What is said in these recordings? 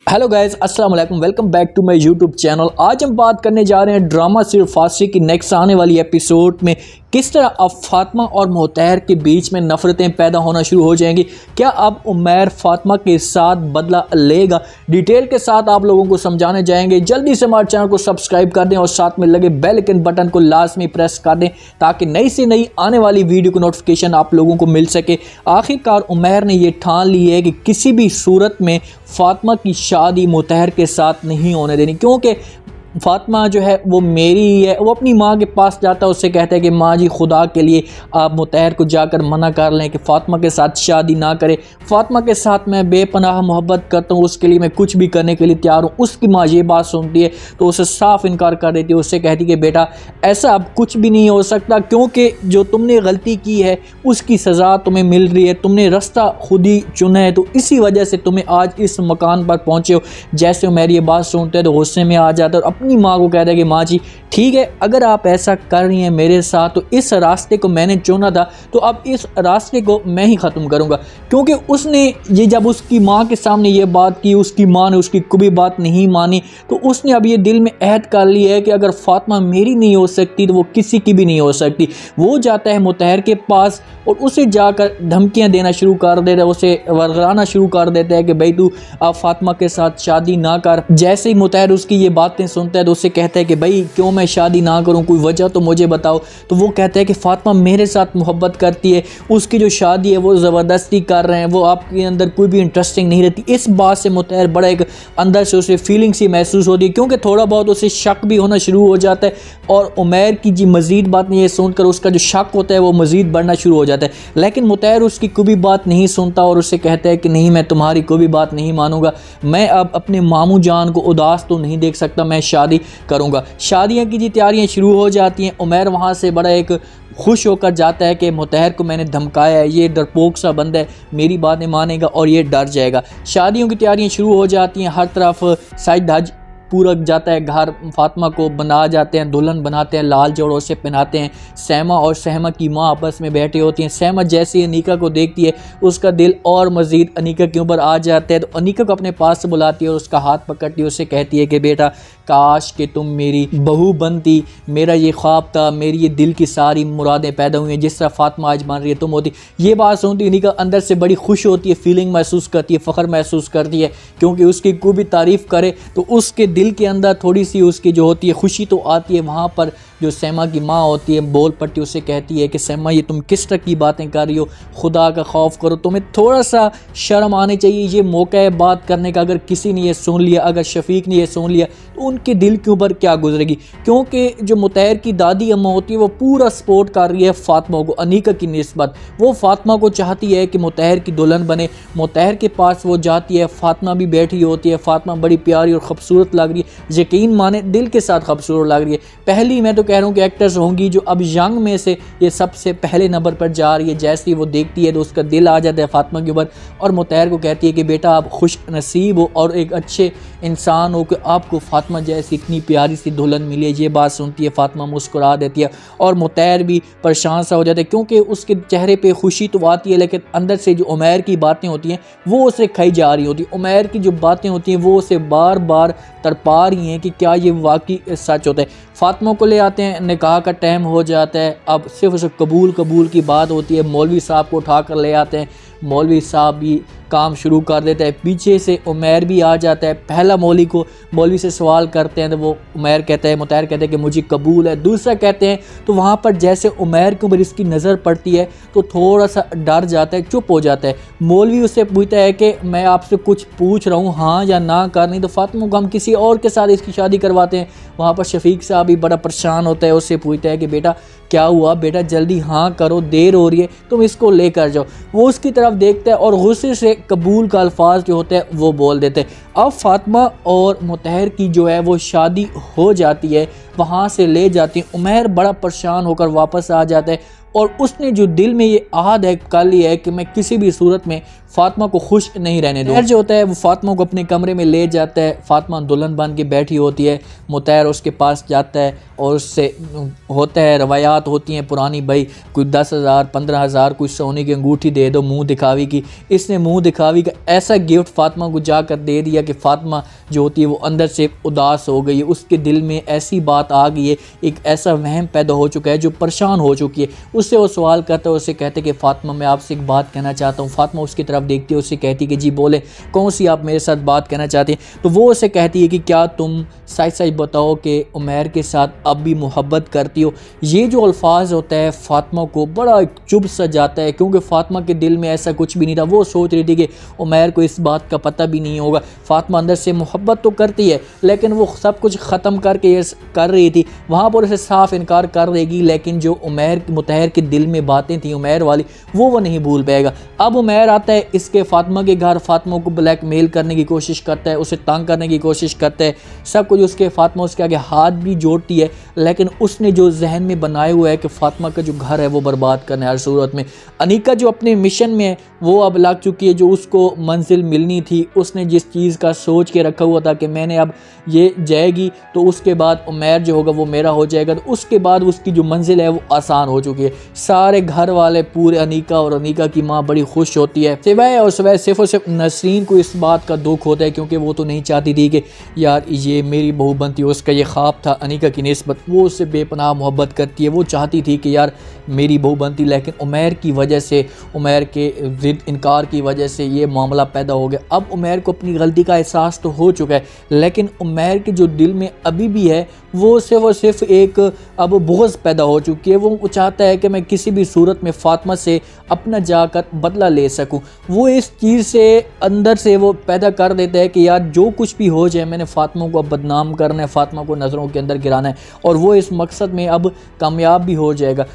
Hello guys, अस्सलाम वालेकुम। Welcome back to my YouTube channel. आज हम बात करने जा रहे हैं ड्रामा सिर्फ फांसी की नेक्स्ट आने वाली एपिसोड में किस तरह अब फातिमा और मोहतैर के बीच में नफरतें पैदा होना शुरू हो जाएंगी। क्या अब उमैर फातिमा के साथ बदला लेगा? डिटेल के साथ आप लोगों को समझाने जाएंगे। जल्दी से हमारे चैनल को सब्सक्राइब कर दें और साथ में लगे बेल आइकन बटन को लाजमी प्रेस कर दें ताकि नई से नई आने वाली वीडियो की नोटिफिकेशन आप लोगों को मिल सके। आखिरकार उमैर ने यह ठान ली है कि किसी भी सूरत में फातिमा की शादी मोहतैर के साथ नहीं होने देनी, क्योंकि फातिमा जो है वो मेरी ही है। वो अपनी माँ के पास जाता है, उससे कहता है कि माँ जी खुदा के लिए आप मोहतैर को जाकर मना कर लें कि फातिमा के साथ शादी ना करे। फातिमा के साथ मैं बेपनाह मोहब्बत करता हूँ, उसके लिए मैं कुछ भी करने के लिए तैयार हूँ। उसकी माँ ये बात सुनती है तो उसे साफ इनकार कर देती है। उससे कहती है कि बेटा ऐसा अब कुछ भी नहीं हो सकता, क्योंकि जो तुमने गलती की है उसकी सज़ा तुम्हें मिल रही है। तुमने रास्ता खुद ही चुना है, तो इसी वजह से तुम्हें आज इस मकान पर पहुँचे हो। जैसे वो मेरी ये बात सुनते हैं तो गुस्से में आ जाता है और अपनी माँ को कहता है कि माँ जी ठीक है, अगर आप ऐसा कर रही हैं मेरे साथ तो इस रास्ते को मैंने चुना था, तो अब इस रास्ते को मैं ही ख़त्म करूँगा। क्योंकि उसने ये जब उसकी माँ के सामने ये बात की, उसकी माँ ने उसकी कभी बात नहीं मानी, तो उसने अब ये दिल में अहद कर लिया है कि अगर फातिमा मेरी नहीं हो सकती तो वो किसी की भी नहीं हो सकती। वो जाता है मोहतैर के पास और उसे जाकर धमकियाँ देना शुरू कर देता है, उसे वरगलाना शुरू कर देता है कि भाई तू अब फातिमा के साथ शादी ना कर। जैसे ही मोहतैर उसकी ये बातें सुनता है तो उससे कहता है कि भाई क्यों मैं शादी ना करूं, कोई वजह तो मुझे बताओ। तो वो कहता है कि फातिमा मेरे साथ मोहब्बत करती है, उसकी जो शादी है वो ज़बरदस्ती कर रहे हैं, वो आपके अंदर कोई भी इंटरेस्टिंग नहीं रहती। इस बात से मोहतैर बड़ा एक अंदर से उसे फीलिंग सी महसूस होती है, क्योंकि थोड़ा बहुत उसे शक भी होना शुरू हो जाता है। और उमैर की जी मज़ीद बात ये सुनकर उसका जो शक होता है वो मज़ीद बढ़ना शुरू हो जाता है। लेकिन मोहतैर उसकी कोई भी बात नहीं सुनता और उससे कहता है कि नहीं, मैं तुम्हारी कोई भी बात नहीं मानूंगा। मैं अब अपने मामू जान को उदास तो नहीं देख सकता, मैं शादी करूंगा। शादियां की जी तैयारियां शुरू हो जाती हैं। उमैर वहां से बड़ा एक खुश होकर जाता है कि मोहतैर को मैंने धमकाया है, ये डरपोक सा बंदा है, मेरी बात नहीं मानेगा और ये डर जाएगा। शादियों की तैयारियां शुरू हो जाती हैं। हर तरफ साइड धज पूरा जाता है घर। फातिमा को बना जाते हैं, दुल्हन बनाते हैं, लाल जोड़ों से पहनाते हैं। सैमा और सहमा की माँ आपस में बैठी होती हैं। सहमा जैसे ही अनीका को देखती है उसका दिल और मज़ीद अनीका के ऊपर आ जाता है, तो अनीका को अपने पास से बुलाती है और उसका हाथ पकड़ती है। उससे कहती है कि बेटा काश कि तुम मेरी बहू बनती, मेरा ये ख्वाब था, मेरी ये दिल की सारी मुरादें पैदा हुई हैं, जिस तरह फातिमा आज बन रही है तुम होती। ये बात सुनती अनीका अंदर से बड़ी खुश होती है, फीलिंग महसूस करती है, फ़ख्र महसूस करती है, क्योंकि उसकी कोई भी तारीफ़ करे तो उसके दिल के अंदर थोड़ी सी उसकी जो होती है खुशी तो आती है। वहाँ पर जो सैमा की माँ होती है बोल पड़ती है, उससे कहती है कि सैमा ये तुम किस तरह की बातें कर रही हो, खुदा का खौफ करो, तुम्हें थोड़ा सा शर्म आनी चाहिए। ये मौका है बात करने का, अगर किसी ने ये सुन लिया, अगर शफीक ने ये सुन लिया तो उनके दिल के ऊपर क्या गुजरेगी। क्योंकि जो मोहतैर की दादी अम्मा होती है वो पूरा सपोर्ट कर रही है फातिमा को अनीका की निस्बत। वो फातिमा को चाहती है कि मोहतैर की दुल्हन बने। मोहतैर के पास वो जाती है, फातिमा भी बैठी होती है। फातिमा बड़ी प्यारी और खूबसूरत लग रही है, यकीन माने दिल के साथ खूबसूरत लग रही है। पहली मैं तो कह रहा हूँ कि एक्टर्स होंगी जो अब यंग में से ये सबसे पहले नंबर पर जा रही है। जैसे ही वो देखती है तो उसका दिल आ जाता है फातिमा के ऊपर और मोहतैर को कहती है कि बेटा आप खुश नसीब हो और एक अच्छे इंसान हो कि आपको फातिमा जैसी इतनी प्यारी सी दुल्हन मिली है। ये बात सुनती है फातिमा मुस्कुरा देती है और मोहतैर भी परेशान सा हो जाता है, क्योंकि उसके चेहरे पे खुशी तो आती है लेकिन अंदर से जो उमैर की बातें होती हैं वो उसे खाई जा रही होती है। उमैर की जो बातें होती हैं वो उसे बार बार तड़पा रही हैं कि क्या ये वाकई सच होता है। फातिमा को ले आते हैं, निकाह का टाइम हो जाता है। अब सिर्फ उसे कबूल की बात होती है। मौलवी साहब को उठा कर ले आते हैं। मौलवी साहब भी काम शुरू कर देता है। पीछे से उमैर भी आ जाता है। पहला मौलवी से सवाल करते हैं तो वो मोहतैर कहता है कि मुझे कबूल है। दूसरा कहते हैं तो वहाँ पर जैसे उमैर के ऊपर इसकी नज़र पड़ती है तो थोड़ा सा डर जाता है, चुप हो जाता है। मौलवी उससे पूछता है कि मैं आपसे कुछ पूछ रहा हूँ, हाँ या ना करनी। तो फातिमा को हम किसी और के साथ इसकी शादी करवाते हैं। वहाँ पर शफीक साहब भी बड़ा परेशान होता है, उससे पूछता है कि बेटा क्या हुआ, बेटा जल्दी हाँ करो, देर हो रही है, तुम इसको लेकर जाओ। वो उसकी तरफ देखता है और गुस्से से कबूल का अल्फाज जो होता है वो बोल देते हैं। अब फातिमा और मोहतैर की जो है वो शादी हो जाती है, वहाँ से ले जाती है। उमैर बड़ा परेशान होकर वापस आ जाता है और उसने जो दिल में ये आहद है कर लिया है कि मैं किसी भी सूरत में फातिमा को खुश नहीं रहने दो। जो होता है वो फातिमा को अपने कमरे में ले जाता है। फातिमा दुल्हन बन के बैठी होती है, मुतैर उसके पास जाता है और उससे होता है, रवायात होती हैं पुरानी, भाई कोई 10,000 15,000 कोई सोने की अंगूठी दे दो मुंह दिखावी की। इसने मुंह दिखावी का ऐसा गिफ्ट फातिमा को जाकर दे दिया कि फातिमा जो होती है वो अंदर से उदास हो गई है। उसके दिल में ऐसी बात आ गई है, एक ऐसा वहम पैदा हो चुका है, जो परेशान हो चुकी है। उससे वो सवाल करता है, उससे कहते कि फातिमा मैं आपसे एक बात कहना चाहता हूँ। फातिमा उसकी तरफ देखती है, उससे कहती कि जी बोले, कौन सी आप मेरे साथ बात कहना चाहती हैं। तो वो उसे कहती है कि क्या तुम सच सच बताओ कि उमैर के साथ अब भी मोहब्बत करती हो। ये जो अल्फाज होता है फातिमा को बड़ा चुभ सा जाता है, क्योंकि फातिमा के दिल में ऐसा कुछ भी नहीं था। वो सोच रही थी कि उमैर को इस बात का पता भी नहीं होगा। फातिमा अंदर से मोहब्बत तो करती है, लेकिन वो सब कुछ ख़त्म करके ये कर रही थी। वहाँ पर उसे साफ इनकार कर देगी, लेकिन जो उमैर मुतहर के दिल में बातें थी उमैर वाली, वो नहीं भूल पाएगा। अब उमैर आता है इसके फातिमा के घर, फातिमा को ब्लैकमेल करने की कोशिश करता है, उसे तंग करने की कोशिश करता है, सब कुछ उसके फातिमा उसके आगे हाथ भी जोड़ती है। लेकिन उसने जो जहन में बनाया हुआ है कि फातिमा का जो घर है वो बर्बाद करना है हर सूरत में। अनीका जो अपने मिशन में है वो अब लग चुकी है, जो उसको मंजिल मिलनी थी, उसने जिस चीज़ का सोच के रखा हुआ था कि मैंने अब ये जाएगी तो उसके बाद उमैर जो होगा वो मेरा हो जाएगा, तो उसके बाद उसकी जो मंजिल है वो आसान हो चुकी है। सारे घर वाले पूरे अनीका और अनीका की माँ बड़ी खुश होती है, सिवाय और सिवाय सिर्फ और सिर्फ नसरीन को इस बात का दुख होता है, क्योंकि वो तो नहीं चाहती थी कि यार ये मेरी बहू बनती है। उसका ये ख्वाब था अनीका की निस्बत, वो उससे बेपनाह मोहब्बत करती है, वो चाहती थी कि यार मेरी बहू बनती, लेकिन उमैर की वजह से, उमैर के ज़िद इनकार की वजह से ये मामला पैदा हो गया। अब उमैर को अपनी गलती का एहसास तो हो चुका है, लेकिन उमैर के जो दिल में अभी भी है वो सिर्फ और सिर्फ एक अब बुग़्ज़ पैदा हो चुकी है। वो चाहता है कि मैं किसी भी सूरत में फातिमा से अपना जाकर बदला ले सकूं। वो इस चीज़ से अंदर से वो पैदा कर देता है कि यार जो कुछ भी हो जाए, मैंने फातिमा को अब बदनाम करना है, फातिमा को नज़रों के अंदर गिराना है, और वो इस मकसद में अब कामयाब भी हो जाएगा।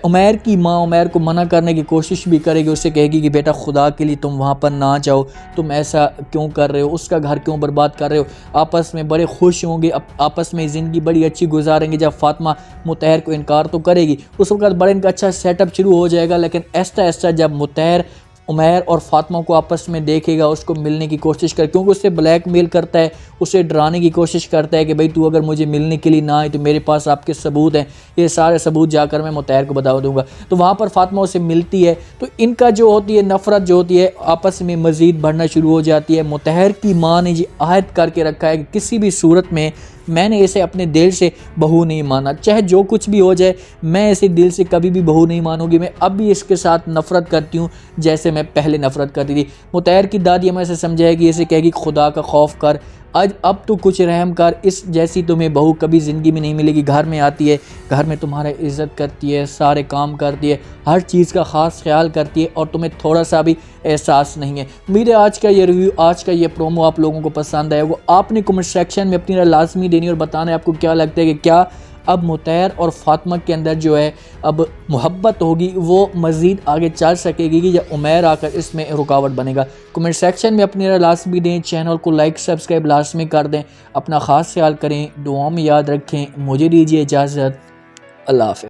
उमैर की माँ उमैर को मना करने की कोशिश भी करेगी, उससे कहेगी कि बेटा खुदा के लिए तुम वहाँ पर ना जाओ, तुम ऐसा क्यों कर रहे हो, उसका घर क्यों बर्बाद कर रहे हो, आपस में बड़े खुश होंगे, आपस में ज़िंदगी बड़ी अच्छी गुजारेंगे। जब फातिमा मुतहर को इनकार तो करेगी, उस वक्त बड़ा इनका अच्छा सेटअप शुरू हो जाएगा। लेकिन ऐसा ऐसा जब मुतहर उमैर और फातिमा को आपस में देखेगा, उसको मिलने की कोशिश कर, क्योंकि उससे ब्लैकमेल करता है, उसे डराने की कोशिश करता है कि भाई तू अगर मुझे मिलने के लिए ना आए तो मेरे पास आपके सबूत हैं, ये सारे सबूत जाकर मैं मुतहर को बता दूंगा। तो वहाँ पर फातिमा उसे मिलती है, तो इनका जो होती है नफ़रत जो होती है आपस में मज़ीद बढ़ना शुरू हो जाती है। मुतहर की माँ ने ये आहद करके रखा है कि किसी भी सूरत में मैंने इसे अपने दिल से बहू नहीं माना, चाहे जो कुछ भी हो जाए, मैं इसे दिल से कभी भी बहू नहीं मानूंगी। मैं अब भी इसके साथ नफ़रत करती हूँ जैसे मैं पहले नफ़रत करती थी। मुतहर की दादी हमें इसे समझाएगी, इसे कहेगी खुदा का खौफ कर, अब तो कुछ रहम कर, इस जैसी तुम्हें बहू कभी ज़िंदगी में नहीं मिलेगी। घर में आती है, घर में तुम्हारा इज़्ज़त करती है, सारे काम करती है, हर चीज़ का ख़ास ख्याल करती है, और तुम्हें थोड़ा सा भी एहसास नहीं है। उम्मीद है आज का ये रिव्यू, आज का ये प्रोमो आप लोगों को पसंद आएगा। आपने कमेंट सेक्शन में अपनी राय लाजमी देनी और बताना है आपको क्या लगता है कि क्या अब मुतहर और फातिमा के अंदर जो है अब मोहब्बत होगी, वो मज़ीद आगे चल सकेगी कि या उमैर आकर इसमें रुकावट बनेगा। कमेंट सेक्शन में अपनी राय लाजमी दें, चैनल को लाइक सब्सक्राइब लाजमी कर दें, अपना ख़ास ख्याल करें, दुआओं में याद रखें। मुझे दीजिए इजाज़त, अल्लाह हाफ़िज़।